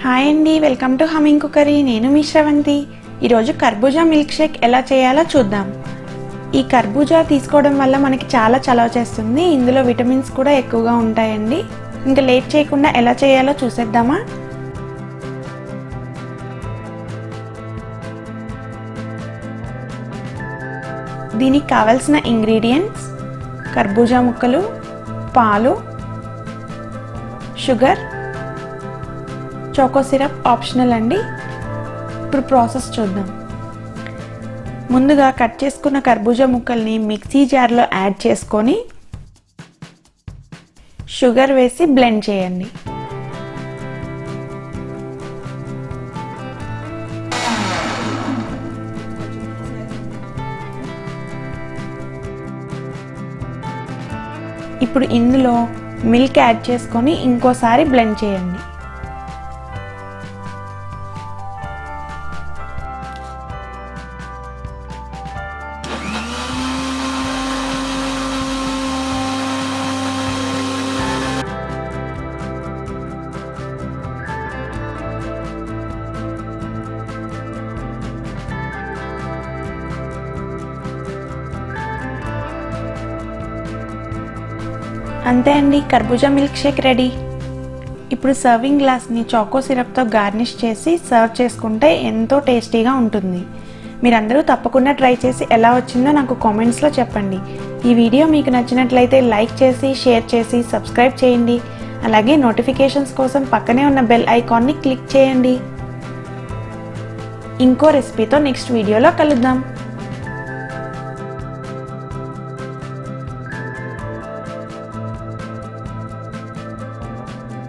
Hi అండి, welcome to humming cookery. నేను మీ శ్రవంతి. ఈరోజు కర్బూజా మిల్క్ షేక్ ఎలా చేయాలో చూద్దాం. ఈ కర్బూజా తీసుకోవడం వల్ల మనకి చాలా చలవ చేస్తుంది. ఇందులో విటమిన్స్ కూడా ఎక్కువగా ఉంటాయండి. ఇంకా లేట్ చేయకుండా ఎలా చేయాలో చూసేద్దామా. దీనికి కావలసిన ఇంగ్రీడియంట్స్: కర్బూజా ముక్కలు, పాలు, షుగర్, చోకో సిరప్ ఆప్షనల్ అండి. ఇప్పుడు ప్రాసెస్ చూద్దాం. ముందుగా కట్ చేసుకున్న కర్బూజా ముక్కల్ని మిక్సీ జార్లో యాడ్ చేసుకొని షుగర్ వేసి బ్లెండ్ చేయండి. ఇప్పుడు ఇందులో మిల్క్ యాడ్ చేసుకొని ఇంకోసారి బ్లెండ్ చేయండి. అంతే అండి, కర్బూజా మిల్క్ షేక్ రెడీ. ఇప్పుడు సర్వింగ్ గ్లాస్ని చాకో సిరప్తో గార్నిష్ చేసి సర్వ్ చేసుకుంటే ఎంతో టేస్టీగా ఉంటుంది. మీరందరూ తప్పకుండా ట్రై చేసి ఎలా వచ్చిందో నాకు కామెంట్స్లో చెప్పండి. ఈ వీడియో మీకు నచ్చినట్లయితే లైక్ చేసి, షేర్ చేసి, సబ్స్క్రైబ్ చేయండి. అలాగే నోటిఫికేషన్స్ కోసం పక్కనే ఉన్న బెల్ ఐకాన్ని క్లిక్ చేయండి. ఇంకో రెసిపీతో నెక్స్ట్ వీడియోలో కలుద్దాం.